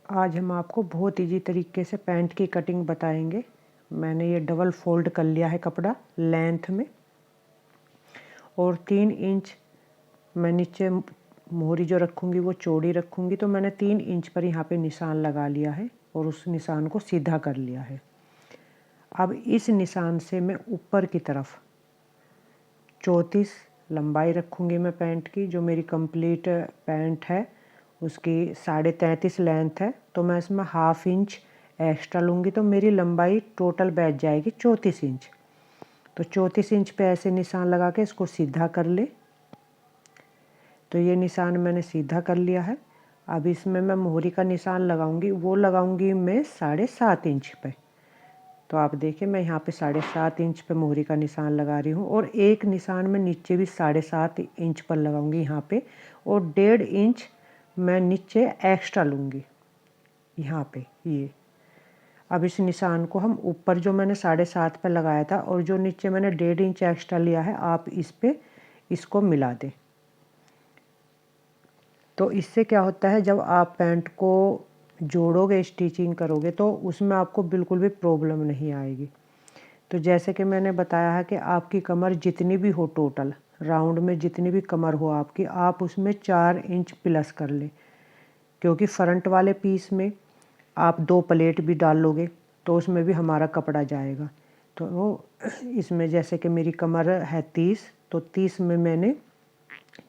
आज हम आपको बहुत इजी तरीके से पैंट की कटिंग बताएंगे। मैंने ये डबल फोल्ड कर लिया है कपड़ा लेंथ में, और 3 इंच मैं नीचे मोहरी जो रखूँगी वो चौड़ी रखूँगी, तो मैंने 3 इंच पर यहाँ पे निशान लगा लिया है और उस निशान को सीधा कर लिया है। अब इस निशान से मैं ऊपर की तरफ 34 लंबाई रखूँगी मैं पैंट की। जो मेरी कंप्लीट पैंट है उसकी 33.5 लेंथ है, तो मैं इसमें हाफ इंच एक्स्ट्रा लूँगी, तो मेरी लंबाई टोटल बैठ जाएगी 34 इंच। तो 34 इंच पे ऐसे निशान लगा के इसको सीधा कर ले। तो ये निशान मैंने सीधा कर लिया है। अब इसमें मैं मोहरी का निशान लगाऊंगी, वो लगाऊंगी मैं 7.5 इंच पे। तो आप देखिए मैं यहाँ पे 7.5 इंच पे मोहरी का निशान लगा रही हूँ, और एक निशान में नीचे भी 7.5 इंच पर लगाऊंगी यहाँ पे, और 1.5 इंच मैं नीचे एक्स्ट्रा लूँगी यहाँ पे ये। अब इस निशान को हम ऊपर जो मैंने 7.5 पे लगाया था और जो नीचे मैंने 1.5 इंच एक्स्ट्रा लिया है, आप इस पे इसको मिला दें। तो इससे क्या होता है, जब आप पैंट को जोड़ोगे, स्टिचिंग करोगे, तो उसमें आपको बिल्कुल भी प्रॉब्लम नहीं आएगी। तो जैसे कि मैंने बताया है कि आपकी कमर जितनी भी हो, टोटल राउंड में जितनी भी कमर हो आपकी, आप उसमें 4 इंच प्लस कर ले, क्योंकि फ्रंट वाले पीस में आप 2 प्लेट भी डाल लोगे तो उसमें भी हमारा कपड़ा जाएगा। तो इसमें जैसे कि मेरी कमर है 30, तो 30 में मैंने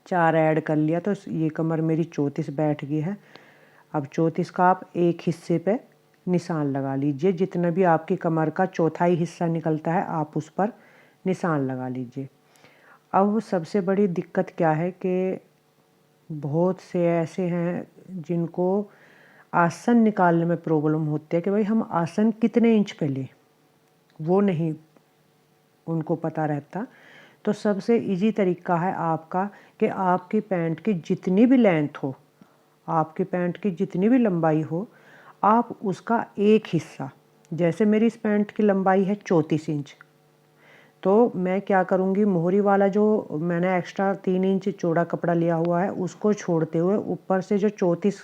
4 ऐड कर लिया, तो ये कमर मेरी 34 बैठ गई है। अब 34 का आप एक हिस्से पे निशान लगा लीजिए, जितना भी आपकी कमर का चौथाई हिस्सा निकलता है आप उस पर निशान लगा लीजिए। अब सबसे बड़ी दिक्कत क्या है कि बहुत से ऐसे हैं जिनको आसन निकालने में प्रॉब्लम होती है कि भाई हम आसन कितने इंच पे लें, वो नहीं उनको पता रहता। तो सबसे इजी तरीका है आपका कि आपकी पैंट की जितनी भी लेंथ हो, आपकी पैंट की जितनी भी लंबाई हो, आप उसका एक हिस्सा, जैसे मेरी इस पैंट की लंबाई है 34 इंच, तो मैं क्या करूँगी, मोहरी वाला जो मैंने एक्स्ट्रा 3 इंच चौड़ा कपड़ा लिया हुआ है उसको छोड़ते हुए ऊपर से जो 34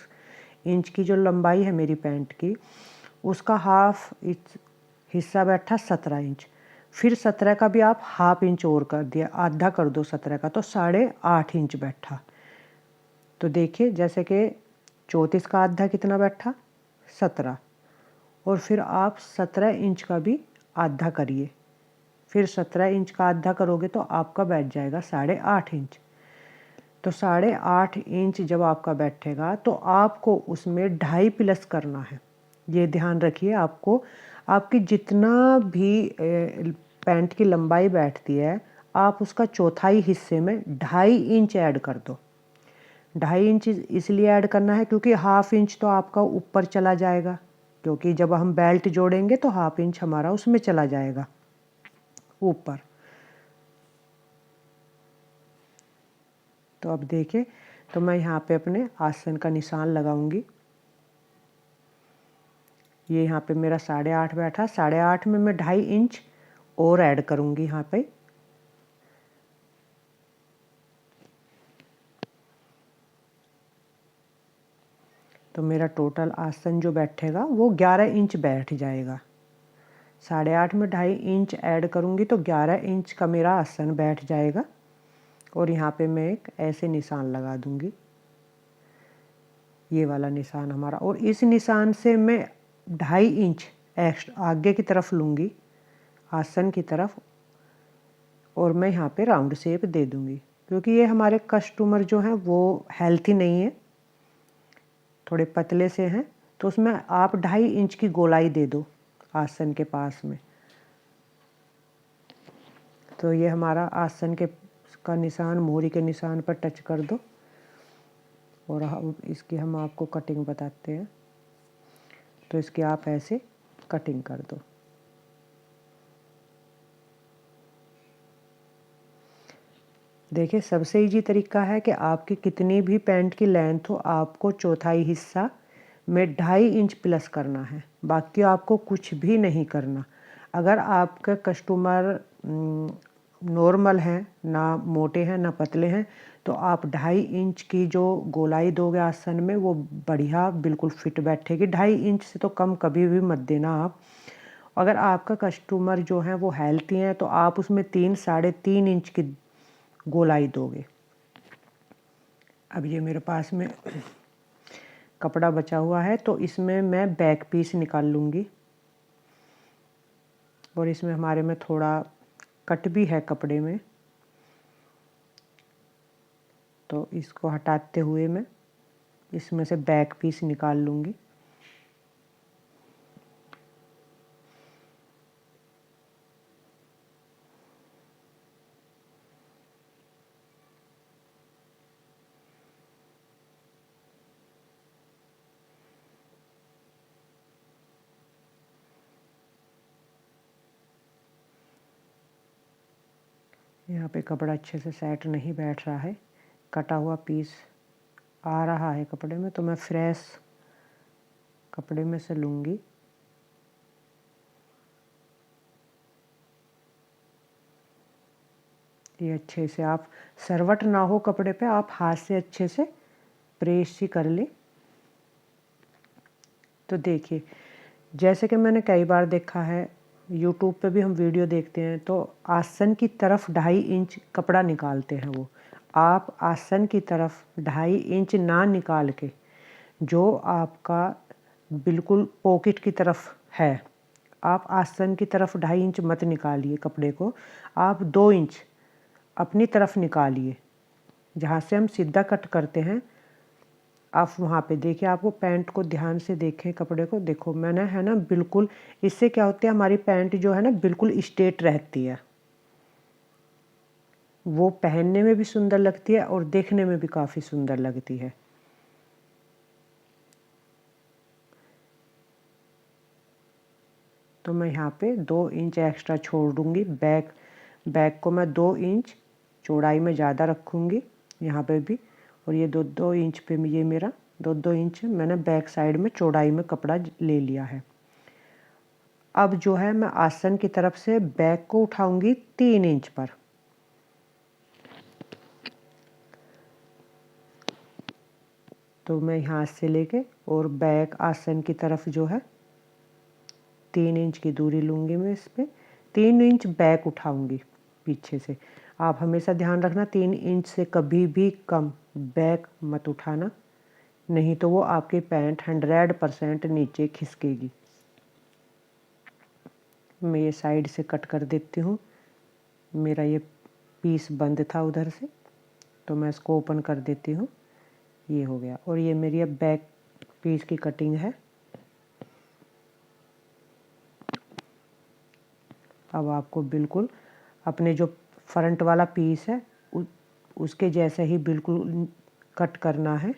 इंच की जो लंबाई है मेरी पैंट की, उसका हाफ हिस्सा बैठा 17 इंच। फिर 17 का भी आप हाफ इंच और कर दिया, आधा कर दो 17 का, तो 8.5 इंच बैठा। तो देखिए जैसे कि 34 का आधा कितना बैठा, 17, और फिर आप 17 इंच का भी आधा करिए, फिर 17 इंच का आधा करोगे तो आपका बैठ जाएगा 8.5 इंच। तो 8.5 इंच जब आपका बैठेगा तो आपको उसमें 2.5 प्लस करना है। ये ध्यान रखिए, आपको आपकी जितना भी पैंट की लंबाई बैठती है, आप उसका चौथाई हिस्से में 2.5 इंच ऐड कर दो। 2.5 इंच इसलिए ऐड करना है क्योंकि हाफ इंच तो आपका ऊपर चला जाएगा, क्योंकि जब हम बेल्ट जोड़ेंगे तो हाफ इंच हमारा उसमें चला जाएगा ऊपर। तो अब देखिए, तो मैं यहाँ पे अपने आसन का निशान लगाऊंगी। ये यहाँ पे मेरा 8.5 बैठा, 8.5 में मैं 2.5 इंच और ऐड करूँगी यहाँ पे। तो मेरा टोटल आसन जो बैठेगा वो 11 इंच बैठ जाएगा। 8.5 में 2.5 इंच ऐड करूँगी तो 11 इंच का मेरा आसन बैठ जाएगा। और यहाँ पे मैं एक ऐसे निशान लगा दूँगी, ये वाला निशान हमारा, और इस निशान से मैं 2.5 इंच एक्स्ट्रा आगे की तरफ लूँगी, आसन की तरफ, और मैं यहाँ पे राउंड शेप दे दूँगी, क्योंकि ये हमारे कस्टमर जो हैं वो हेल्थी नहीं है, थोड़े पतले से हैं, तो उसमें आप 2.5 इंच की गोलाई दे दो आसन के पास में। तो ये हमारा आसन के का निशान मोहरी के निशान पर टच कर दो, और इसकी हम आपको कटिंग बताते हैं। तो इसकी आप ऐसे कटिंग कर दो। देखिए सबसे इजी तरीका है कि आपकी कितनी भी पैंट की लेंथ हो, आपको चौथाई हिस्सा में 2.5 इंच प्लस करना है, बाकी आपको कुछ भी नहीं करना। अगर आपका कस्टमर नॉर्मल हैं, ना मोटे हैं ना पतले हैं, तो आप 2.5 इंच की जो गोलाई दोगे आसन में वो बढ़िया बिल्कुल फिट बैठेगी। 2.5 इंच से तो कम कभी भी मत देना आप। अगर आपका कस्टमर जो है वो हेल्थी है तो आप उसमें 3-3.5 इंच की गोलाई दोगे। अब ये मेरे पास में कपड़ा बचा हुआ है तो इसमें मैं बैक पीस निकाल लूँगी और इसमें हमारे में थोड़ा कट भी है कपड़े में, तो इसको हटाते हुए मैं इसमें से बैक पीस निकाल लूँगी। यहाँ पे कपड़ा अच्छे से सेट नहीं बैठ रहा है, कटा हुआ पीस आ रहा है कपड़े में, तो मैं फ्रेश कपड़े में से लूँगी। ये अच्छे से आप सरवट ना हो कपड़े पे, आप हाथ से अच्छे से प्रेस ही कर ले। तो देखिए जैसे कि मैंने कई बार देखा है, यूट्यूब पे भी हम वीडियो देखते हैं, तो आसन की तरफ 2.5 इंच कपड़ा निकालते हैं वो। आप आसन की तरफ 2.5 इंच ना निकाल के जो आपका बिल्कुल पॉकेट की तरफ है, आप आसन की तरफ 2.5 इंच मत निकालिए कपड़े को, आप 2 इंच अपनी तरफ निकालिए। जहाँ से हम सीधा कट करते हैं आप वहाँ पे देखिए, आप वो पैंट को ध्यान से देखें, कपड़े को देखो मैंने है ना बिल्कुल, इससे क्या होता है हमारी पैंट जो है ना बिल्कुल स्ट्रेट रहती है, वो पहनने में भी सुंदर लगती है और देखने में भी काफ़ी सुंदर लगती है। तो मैं यहाँ पे 2 इंच एक्स्ट्रा छोड़ दूँगी। बैक को मैं 2 इंच चौड़ाई में ज़्यादा रखूँगी यहाँ पे भी, और ये 2 इंच पे ये मेरा 2 इंच मैंने बैक साइड में चौड़ाई में कपड़ा ले लिया है। अब जो है मैं आसन की तरफ से बैक को उठाऊंगी 3 इंच पर। तो मैं यहाँ से लेके और बैक आसन की तरफ जो है 3 इंच की दूरी लूँगी मैं, इस पर 3 इंच बैक उठाऊंगी पीछे से। आप हमेशा ध्यान रखना 3 इंच से कभी भी कम बैक मत उठाना, नहीं तो वो आपकी पैंट 100% नीचे खिसकेगी। मैं ये साइड से कट कर देती हूँ, मेरा ये पीस बंद था उधर से, तो मैं इसको ओपन कर देती हूँ। ये हो गया, और ये मेरी अब बैक पीस की कटिंग है। अब आपको बिल्कुल अपने जो फ्रंट वाला पीस है उसके जैसे ही बिल्कुल कट करना है।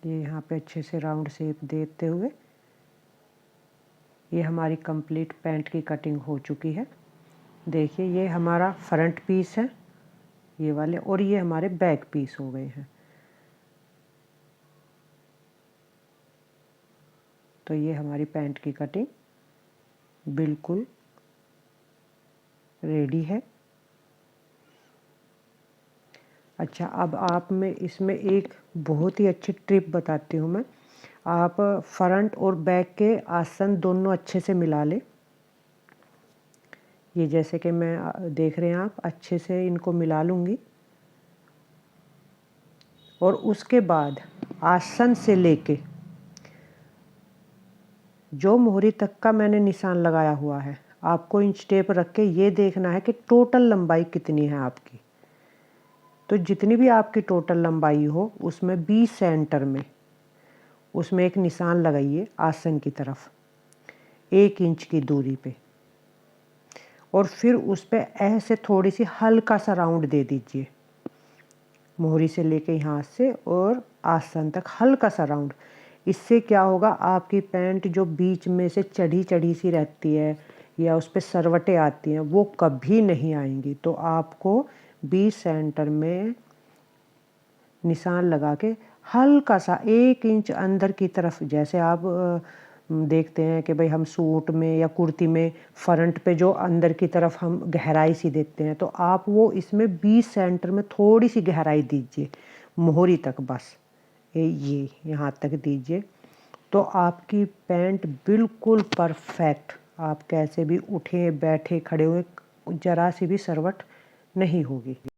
ये यहाँ पे अच्छे से राउंड शेप देते हुए ये हमारी कंप्लीट पैंट की कटिंग हो चुकी है। देखिए ये हमारा फ्रंट पीस है ये वाले, और ये हमारे बैक पीस हो गए हैं। तो ये हमारी पैंट की कटिंग बिल्कुल रेडी है। अच्छा, अब आप में इसमें एक बहुत ही अच्छी ट्रिप बताती हूँ मैं। आप फ्रंट और बैक के आसन दोनों अच्छे से मिला लें। ये जैसे कि मैं देख रहे हैं आप, अच्छे से इनको मिला लूँगी, और उसके बाद आसन से लेके जो मोहरी तक का मैंने निशान लगाया हुआ है, आपको इंच टेप रख के ये देखना है कि टोटल लंबाई कितनी है आपकी। तो जितनी भी आपकी टोटल लंबाई हो उसमें 20 सेंटर में उसमें एक निशान लगाइए आसन की तरफ 1 इंच की दूरी पे, और फिर उस पे ऐसे थोड़ी सी हल्का सा राउंड दे दीजिए, मोहरी से लेके यहाँ से और आसन तक हल्का सा राउंड। इससे क्या होगा, आपकी पैंट जो बीच में से चढ़ी चढ़ी सी रहती है या उस पर सरवटें आती हैं वो कभी नहीं आएंगी। तो आपको बीच सेंटर में निशान लगा के हल्का सा 1 इंच अंदर की तरफ, जैसे आप देखते हैं कि भाई हम सूट में या कुर्ती में फ्रंट पे जो अंदर की तरफ हम गहराई सी देते हैं, तो आप वो इसमें बीच सेंटर में थोड़ी सी गहराई दीजिए, मोहरी तक, बस ये यहाँ तक दीजिए। तो आपकी पैंट बिल्कुल परफेक्ट, आप कैसे भी उठे बैठे खड़े हुए जरा सी भी सरवट नहीं होगी।